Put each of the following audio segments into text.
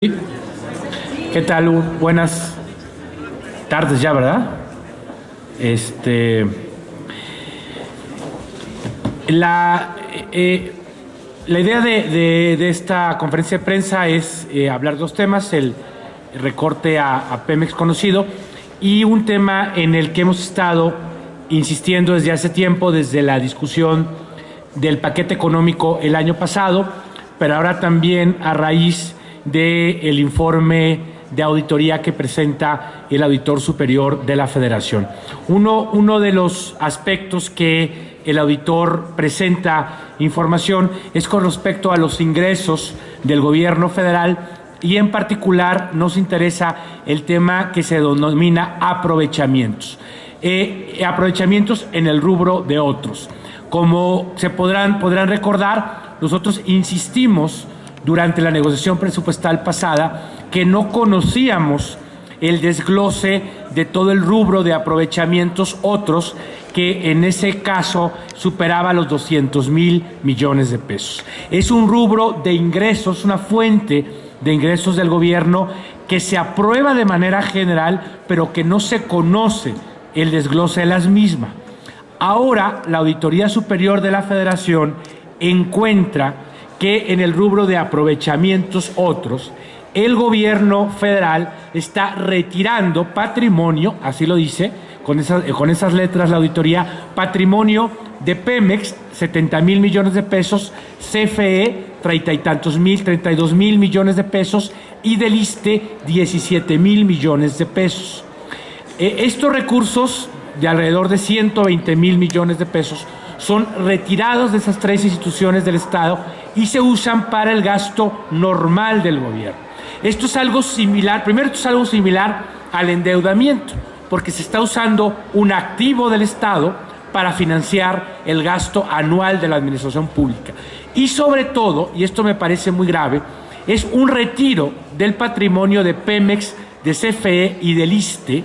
¿Qué tal? Buenas tardes ya, ¿verdad? La, la idea de esta conferencia de prensa es hablar dos temas: el recorte a Pemex conocido y un tema en el que hemos estado insistiendo desde hace tiempo, desde la discusión del paquete económico el año pasado, pero ahora también a raíz del informe de auditoría que presenta el Auditor Superior de la Federación. Uno de los aspectos que el auditor presenta información es con respecto a los ingresos del gobierno federal, y en particular nos interesa el tema que se denomina aprovechamientos. Aprovechamientos en el rubro de otros. Como se podrán recordar, nosotros insistimos durante la negociación presupuestal pasada que no conocíamos el desglose de todo el rubro de aprovechamientos otros, que en ese caso superaba los 200,000 millones de pesos. Es un rubro de ingresos, una fuente de ingresos del gobierno que se aprueba de manera general, pero que no se conoce el desglose de las mismas. Ahora, la Auditoría Superior de la Federación encuentra que en el rubro de aprovechamientos otros, el gobierno federal está retirando patrimonio, así lo dice, con esas letras la auditoría: patrimonio de Pemex, 70,000 millones de pesos, CFE, 32,000 millones de pesos, y del ISSSTE, 17,000 millones de pesos. Estos recursos, de alrededor de 120,000 millones de pesos, son retirados de esas tres instituciones del Estado y se usan para el gasto normal del gobierno. Esto es algo similar, al endeudamiento, porque se está usando un activo del Estado para financiar el gasto anual de la administración pública. Y sobre todo, y esto me parece muy grave, es un retiro del patrimonio de Pemex, de CFE y del ISSSTE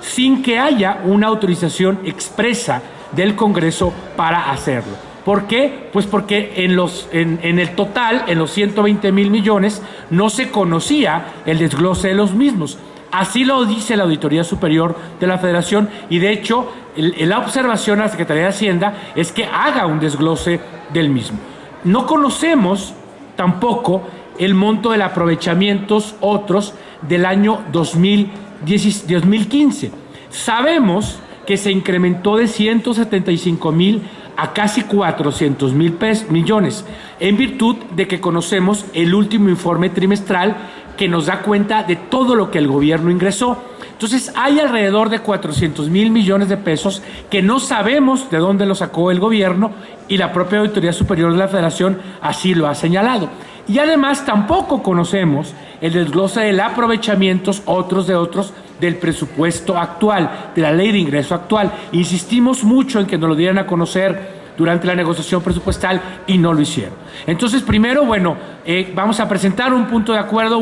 sin que haya una autorización expresa del Congreso para hacerlo. ¿Por qué? Pues porque en el total, en los 120,000 millones, no se conocía el desglose de los mismos. Así lo dice la Auditoría Superior de la Federación, y de hecho la observación a la Secretaría de Hacienda es que haga un desglose del mismo. No conocemos tampoco el monto del aprovechamientos otros del año 2015. Sabemos que se incrementó de 175,000 a casi 400,000 millones, en virtud de que conocemos el último informe trimestral que nos da cuenta de todo lo que el gobierno ingresó. Entonces, hay alrededor de 400,000 millones de pesos que no sabemos de dónde lo sacó el gobierno, y la propia Auditoría Superior de la Federación así lo ha señalado. Y además tampoco conocemos el desglose del aprovechamientos otros del presupuesto actual, de la ley de ingreso actual. Insistimos mucho en que nos lo dieran a conocer durante la negociación presupuestal y no lo hicieron. Entonces, primero, vamos a presentar un punto de acuerdo,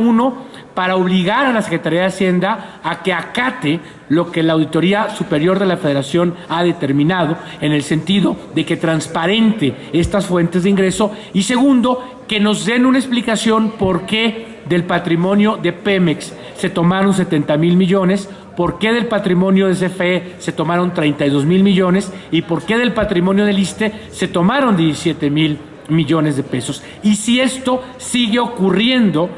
para obligar a la Secretaría de Hacienda a que acate lo que la Auditoría Superior de la Federación ha determinado, en el sentido de que transparente estas fuentes de ingreso, y segundo, que nos den una explicación por qué del patrimonio de Pemex se tomaron 70,000 millones, por qué del patrimonio de CFE se tomaron 32,000 millones y por qué del patrimonio del ISSSTE se tomaron 17,000 millones de pesos. Y si esto sigue ocurriendo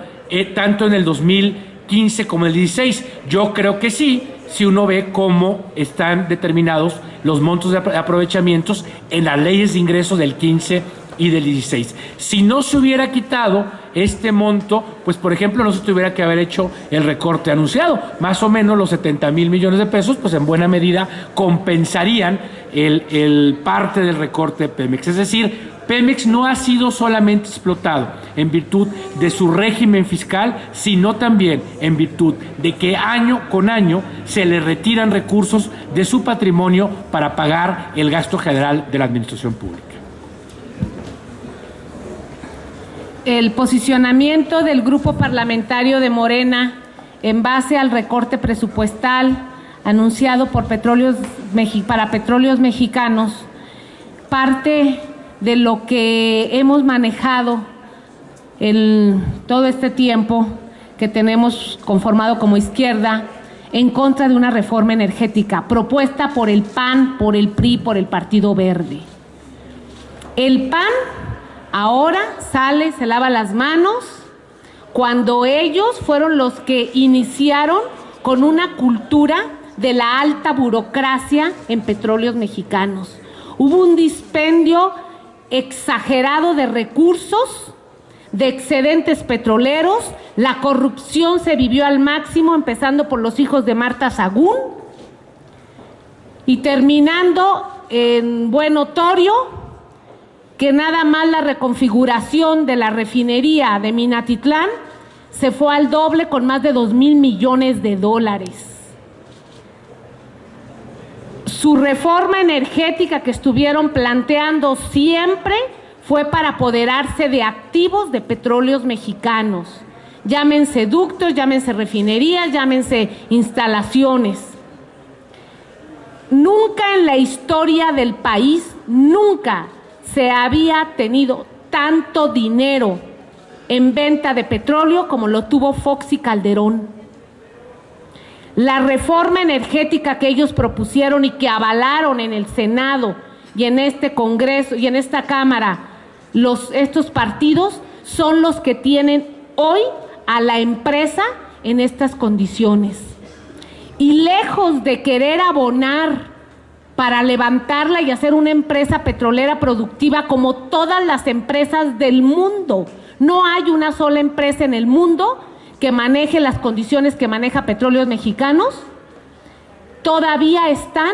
tanto en el 2015 como en el 16, yo creo que sí, si uno ve cómo están determinados los montos de aprovechamientos en las leyes de ingresos del 15 y del 16. Si no se hubiera quitado este monto, pues por ejemplo no se tuviera que haber hecho el recorte anunciado. Más o menos los 70,000 millones de pesos, pues en buena medida compensarían el parte del recorte de Pemex. Es decir, Pemex no ha sido solamente explotado en virtud de su régimen fiscal, sino también en virtud de que año con año se le retiran recursos de su patrimonio para pagar el gasto general de la administración pública. El posicionamiento del Grupo Parlamentario de Morena en base al recorte presupuestal anunciado para Petróleos Mexicanos parte de lo que hemos manejado todo este tiempo que tenemos conformado como izquierda en contra de una reforma energética propuesta por el PAN, por el PRI, por el Partido Verde. El PAN ahora sale, se lava las manos, cuando ellos fueron los que iniciaron con una cultura de la alta burocracia en Petróleos Mexicanos. Hubo un dispendio exagerado de recursos, de excedentes petroleros, la corrupción se vivió al máximo, empezando por los hijos de Marta Sagún y terminando en buen notorio que nada más la reconfiguración de la refinería de Minatitlán se fue al doble con más de 2,000 millones de dólares. Su reforma energética que estuvieron planteando siempre fue para apoderarse de activos de Petróleos Mexicanos. Llámense ductos, llámense refinerías, llámense instalaciones. Nunca en la historia del país, nunca se había tenido tanto dinero en venta de petróleo como lo tuvo Fox y Calderón. La reforma energética que ellos propusieron y que avalaron en el Senado y en este Congreso y en esta Cámara, estos partidos son los que tienen hoy a la empresa en estas condiciones. Y lejos de querer abonar para levantarla y hacer una empresa petrolera productiva como todas las empresas del mundo, no hay una sola empresa en el mundo que maneje las condiciones que maneja Petróleos Mexicanos, todavía están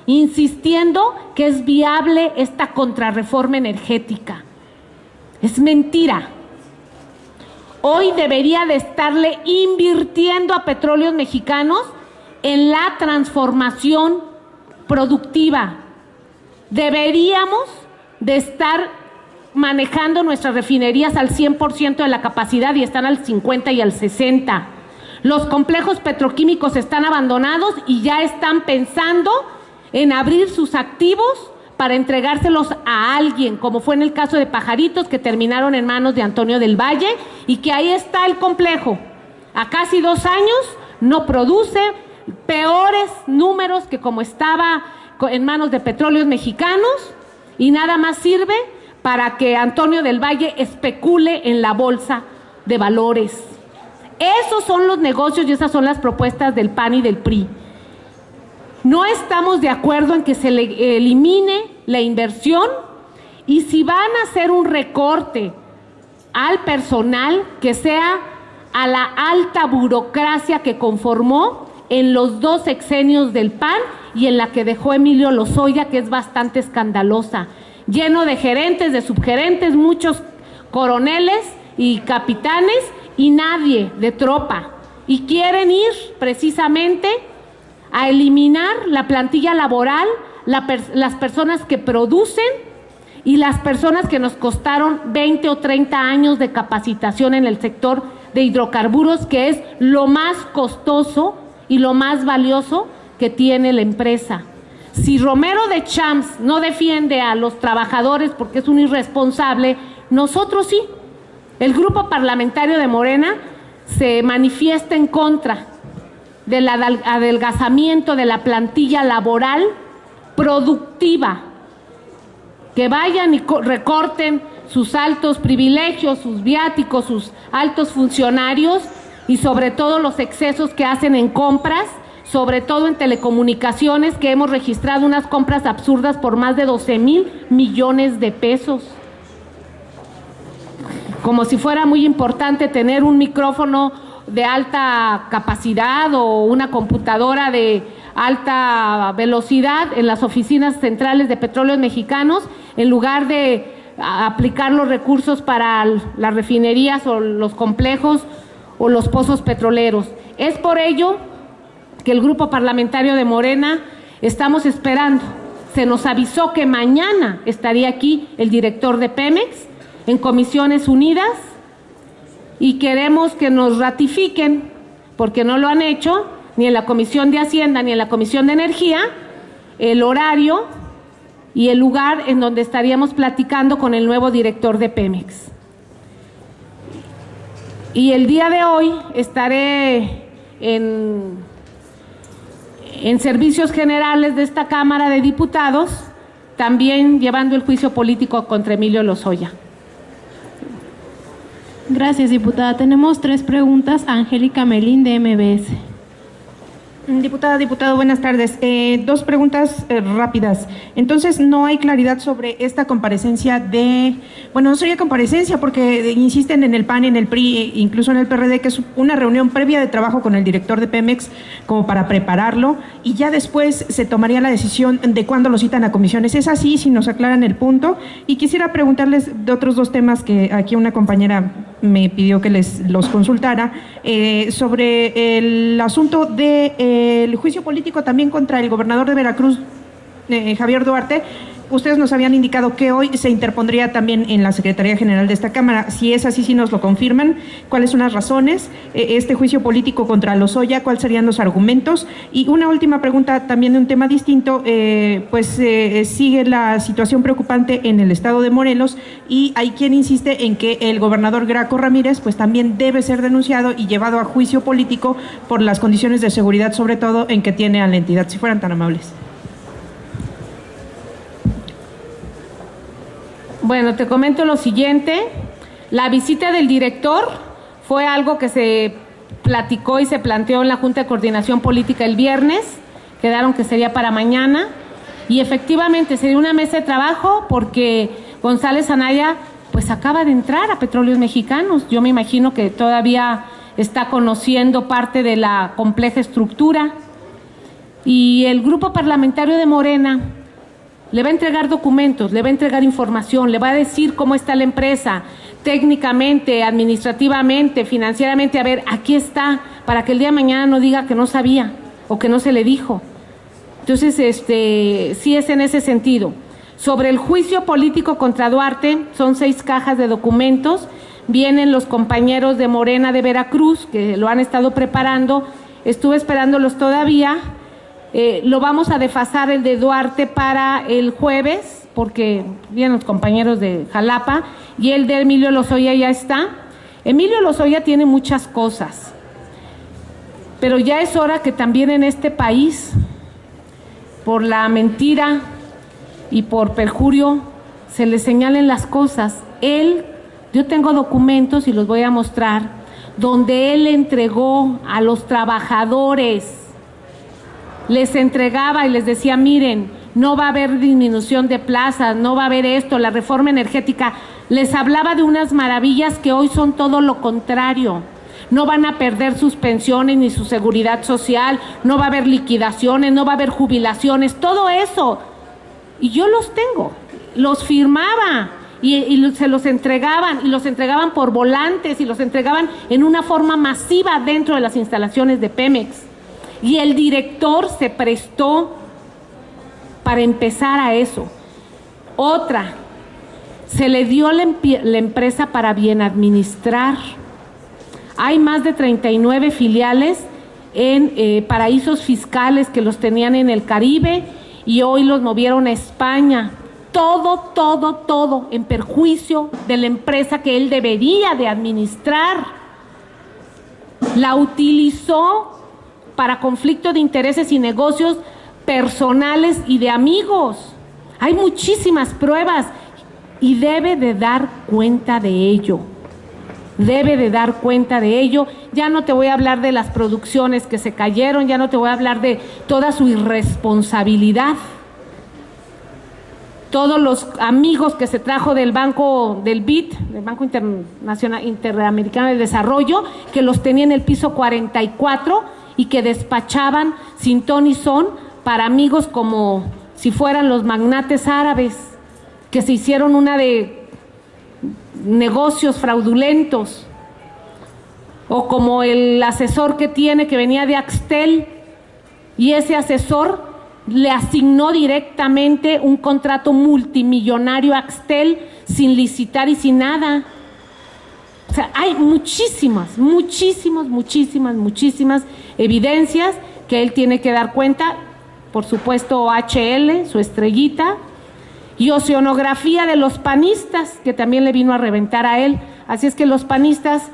insistiendo que es viable esta contrarreforma energética. Es mentira. Hoy debería de estarle invirtiendo a Petróleos Mexicanos en la transformación productiva. Deberíamos de estar manejando nuestras refinerías al 100% de la capacidad y están al 50 y al 60. Los complejos petroquímicos están abandonados y ya están pensando en abrir sus activos para entregárselos a alguien, como fue en el caso de Pajaritos, que terminaron en manos de Antonio del Valle, y que ahí está el complejo. A casi 2 años no produce, peores números que como estaba en manos de Petróleos Mexicanos, y nada más sirve para que Antonio del Valle especule en la bolsa de valores. Esos son los negocios y esas son las propuestas del PAN y del PRI. No estamos de acuerdo en que se le elimine la inversión, y si van a hacer un recorte al personal, que sea a la alta burocracia que conformó en los 2 sexenios del PAN y en la que dejó Emilio Lozoya, que es bastante escandalosa, lleno de gerentes, de subgerentes, muchos coroneles y capitanes y nadie de tropa. Y quieren ir precisamente a eliminar la plantilla laboral, las personas que producen y las personas que nos costaron 20 o 30 años de capacitación en el sector de hidrocarburos, que es lo más costoso y lo más valioso que tiene la empresa. Si Romero de Champs no defiende a los trabajadores porque es un irresponsable, nosotros sí. El grupo parlamentario de Morena se manifiesta en contra del adelgazamiento de la plantilla laboral productiva. Que vayan y recorten sus altos privilegios, sus viáticos, sus altos funcionarios y sobre todo los excesos que hacen en compras, sobre todo en telecomunicaciones, que hemos registrado unas compras absurdas por más de 12,000 millones de pesos. Como si fuera muy importante tener un micrófono de alta capacidad o una computadora de alta velocidad en las oficinas centrales de Petróleos Mexicanos, en lugar de aplicar los recursos para las refinerías o los complejos o los pozos petroleros. Es por ello que el grupo parlamentario de Morena estamos esperando. Se nos avisó que mañana estaría aquí el director de Pemex en Comisiones Unidas y queremos que nos ratifiquen, porque no lo han hecho ni en la Comisión de Hacienda ni en la Comisión de Energía, el horario y el lugar en donde estaríamos platicando con el nuevo director de Pemex. Y el día de hoy estaré en servicios generales de esta Cámara de Diputados, también llevando el juicio político contra Emilio Lozoya. Gracias, diputada. Tenemos 3 preguntas. Angélica Melín, de MBS. Diputada, diputado, buenas tardes. 2 preguntas rápidas. Entonces, no hay claridad sobre esta comparecencia no sería comparecencia porque insisten en el PAN, en el PRI, incluso en el PRD, que es una reunión previa de trabajo con el director de Pemex como para prepararlo y ya después se tomaría la decisión de cuándo lo citan a comisiones. ¿Es así? Si nos aclaran el punto. Y quisiera preguntarles de otros 2 temas que aquí una compañera me pidió que los consultara, sobre el asunto del juicio político también contra el gobernador de Veracruz, Javier Duarte. Ustedes nos habían indicado que hoy se interpondría también en la Secretaría General de esta Cámara. Si es así, si nos lo confirman, ¿cuáles son las razones? Este juicio político contra Lozoya, ¿cuáles serían los argumentos? Y una última pregunta también de un tema distinto, sigue la situación preocupante en el estado de Morelos y hay quien insiste en que el gobernador Graco Ramírez pues también debe ser denunciado y llevado a juicio político por las condiciones de seguridad, sobre todo en que tiene a la entidad. Si fueran tan amables. Bueno, te comento lo siguiente. La visita del director fue algo que se platicó y se planteó en la Junta de Coordinación Política el viernes. Quedaron que sería para mañana. Y efectivamente sería una mesa de trabajo porque González Anaya pues acaba de entrar a Petróleos Mexicanos. Yo me imagino que todavía está conociendo parte de la compleja estructura. Y el grupo parlamentario de Morena le va a entregar documentos, le va a entregar información, le va a decir cómo está la empresa, técnicamente, administrativamente, financieramente. A ver, aquí está, para que el día de mañana no diga que no sabía o que no se le dijo. Entonces, sí es en ese sentido. Sobre el juicio político contra Duarte, son 6 cajas de documentos. Vienen los compañeros de Morena de Veracruz, que lo han estado preparando. Estuve esperándolos todavía. Lo vamos a desfasar el de Duarte para el jueves, porque vienen los compañeros de Jalapa, y el de Emilio Lozoya ya está. Emilio Lozoya tiene muchas cosas, pero ya es hora que también en este país, por la mentira y por perjurio, se le señalen las cosas. Yo tengo documentos y los voy a mostrar, donde él entregó a los trabajadores, les entregaba y les decía, miren, no va a haber disminución de plazas, no va a haber esto, la reforma energética. Les hablaba de unas maravillas que hoy son todo lo contrario. No van a perder sus pensiones ni su seguridad social, no va a haber liquidaciones, no va a haber jubilaciones, todo eso. Y yo los tengo, los firmaba y se los entregaban, y los entregaban por volantes y los entregaban en una forma masiva dentro de las instalaciones de Pemex. Y el director se prestó para empezar a eso. Otra, se le dio la empresa para bien administrar. Hay más de 39 filiales en paraísos fiscales que los tenían en el Caribe y hoy los movieron a España. Todo en perjuicio de la empresa que él debería de administrar. La utilizó para conflicto de intereses y negocios personales y de amigos. Hay muchísimas pruebas y debe de dar cuenta de ello. Debe de dar cuenta de ello. Ya no te voy a hablar de las producciones que se cayeron, ya no te voy a hablar de toda su irresponsabilidad. Todos los amigos que se trajo del banco, del BID, del Banco Interamericano de Desarrollo, que los tenía en el piso 44 y que despachaban sin ton ni son para amigos como si fueran los magnates árabes, que se hicieron una de negocios fraudulentos, o como el asesor que tiene, que venía de Axtel, y ese asesor le asignó directamente un contrato multimillonario a Axtel sin licitar y sin nada. O sea, hay muchísimas evidencias que él tiene que dar cuenta. Por supuesto, OHL, su estrellita, y oceanografía de los panistas, que también le vino a reventar a él. Así es que los panistas,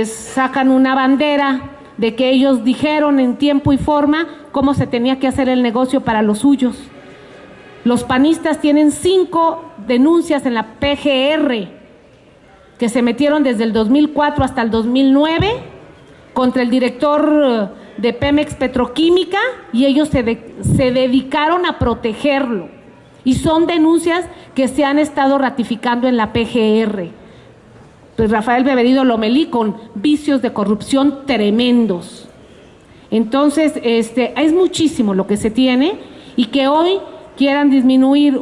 sacan una bandera de que ellos dijeron en tiempo y forma cómo se tenía que hacer el negocio para los suyos. Los panistas tienen 5 denuncias en la PGR que se metieron desde el 2004 hasta el 2009 contra el director de Pemex Petroquímica, y ellos se dedicaron a protegerlo. Y son denuncias que se han estado ratificando en la PGR. Pues Rafael Beberido Lomelí con vicios de corrupción tremendos. Entonces, es muchísimo lo que se tiene, y que hoy quieran disminuir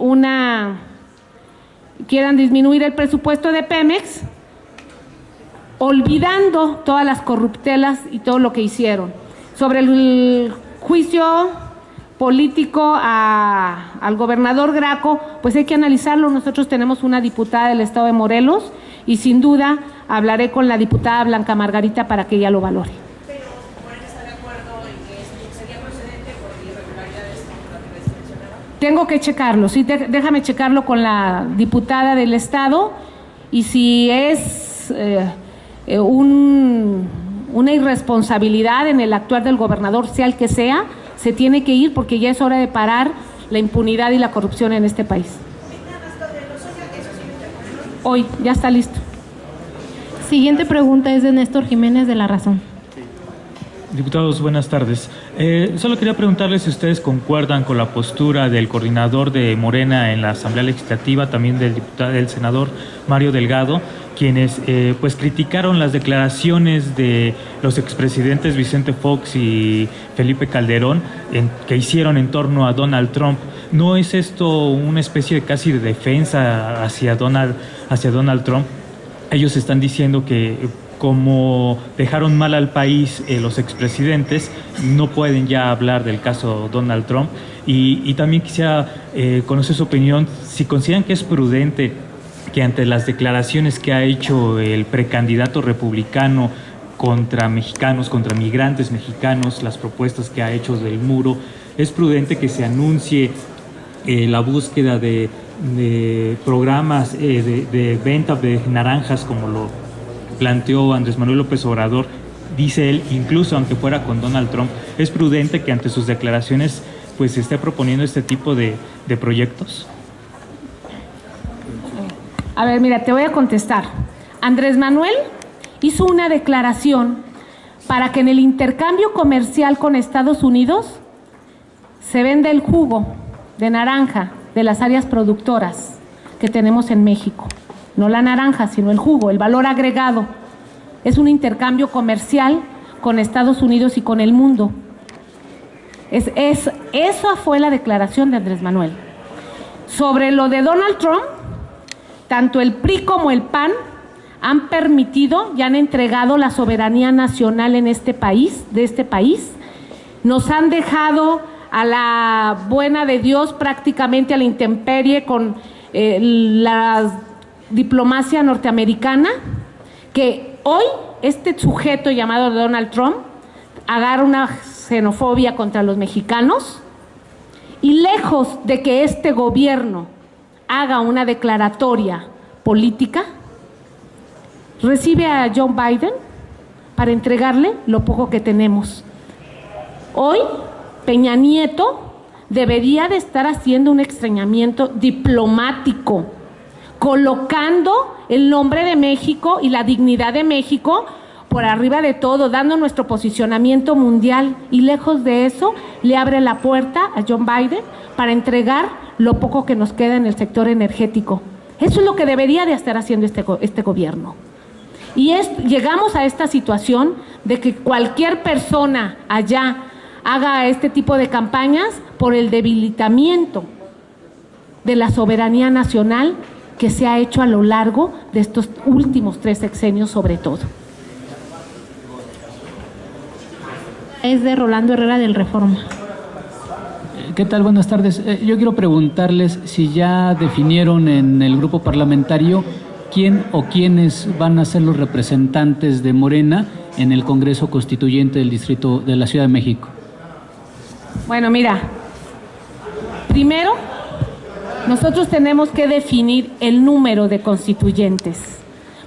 el presupuesto de Pemex, olvidando todas las corruptelas y todo lo que hicieron. Sobre el juicio político al gobernador Graco, pues hay que analizarlo. Nosotros tenemos una diputada del estado de Morelos y sin duda hablaré con la diputada Blanca Margarita para que ella lo valore. Pero ¿Morena está de acuerdo en que sería procedente por irregularidades que se mencionaron? Tengo que checarlo, sí, déjame checarlo con la diputada del estado, y si es una irresponsabilidad en el actuar del gobernador, sea el que sea, se tiene que ir, porque ya es hora de parar la impunidad y la corrupción en este país. Hoy, ya está listo. Siguiente pregunta es de Néstor Jiménez, de La Razón. Diputados, buenas tardes. Solo quería preguntarles si ustedes concuerdan con la postura del coordinador de Morena en la Asamblea Legislativa, también del senador Mario Delgado, quienes pues criticaron las declaraciones de los expresidentes Vicente Fox y Felipe Calderón que hicieron en torno a Donald Trump. ¿No es esto una especie de casi de defensa hacia Donald Trump? Ellos están diciendo que como dejaron mal al país los expresidentes, no pueden ya hablar del caso Donald Trump. Y también quisiera conocer su opinión, si consideran que es prudente que ante las declaraciones que ha hecho el precandidato republicano contra mexicanos, contra migrantes mexicanos, las propuestas que ha hecho del muro, es prudente que se anuncie la búsqueda de programas de venta de naranjas, como lo planteó Andrés Manuel López Obrador, dice él, incluso aunque fuera con Donald Trump? ¿Es prudente que ante sus declaraciones pues se esté proponiendo este tipo de proyectos? A ver, mira, te voy a contestar. Andrés Manuel hizo una declaración para que en el intercambio comercial con Estados Unidos se venda el jugo de naranja de las áreas productoras que tenemos en México. No la naranja, sino el jugo, el valor agregado. Es un intercambio comercial con Estados Unidos y con el mundo. Esa fue la declaración de Andrés Manuel. Sobre lo de Donald Trump, tanto el PRI como el PAN han permitido y han entregado la soberanía nacional en este país, Nos han dejado a la buena de Dios, prácticamente a la intemperie, con la diplomacia norteamericana, que hoy este sujeto llamado Donald Trump agarra una xenofobia contra los mexicanos, y lejos de que este gobierno haga una declaratoria política, recibe a Joe Biden para entregarle lo poco que tenemos. Hoy Peña Nieto debería de estar haciendo un extrañamiento diplomático, colocando el nombre de México y la dignidad de México por arriba de todo, dando nuestro posicionamiento mundial, y lejos de eso le abre la puerta a Joe Biden para entregar lo poco que nos queda en el sector energético. Eso es lo que debería de estar haciendo este gobierno. Y llegamos a esta situación de que cualquier persona allá haga este tipo de campañas por el debilitamiento de la soberanía nacional que se ha hecho a lo largo de estos últimos 3 sexenios sobre todo. Es de Rolando Herrera, del Reforma. ¿Qué tal? Buenas tardes. Yo quiero preguntarles si ya definieron en el grupo parlamentario quién o quiénes van a ser los representantes de Morena en el Congreso Constituyente del Distrito de la Ciudad de México. Bueno, mira, primero nosotros tenemos que definir el número de constituyentes,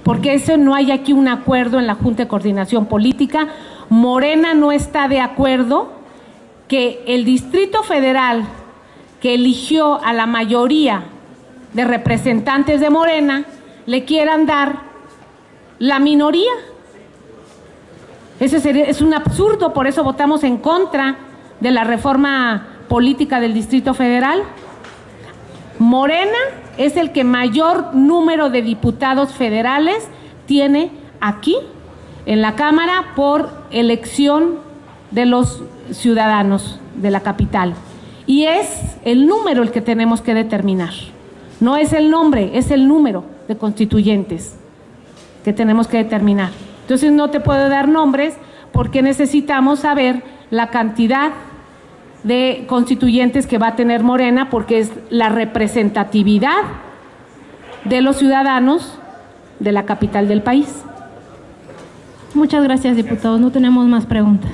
porque eso no hay aquí un acuerdo en la Junta de Coordinación Política. Morena no está de acuerdo que el Distrito Federal, que eligió a la mayoría de representantes de Morena, le quieran dar la minoría. Es un absurdo, por eso votamos en contra de la reforma política del Distrito Federal. Morena es el que mayor número de diputados federales tiene aquí en la Cámara por elección de los ciudadanos de la capital. Y es el número el que tenemos que determinar. No es el nombre, es el número de constituyentes que tenemos que determinar. Entonces no te puedo dar nombres porque necesitamos saber la cantidad de constituyentes que va a tener Morena, porque es la representatividad de los ciudadanos de la capital del país. Muchas gracias, diputados. No tenemos más preguntas.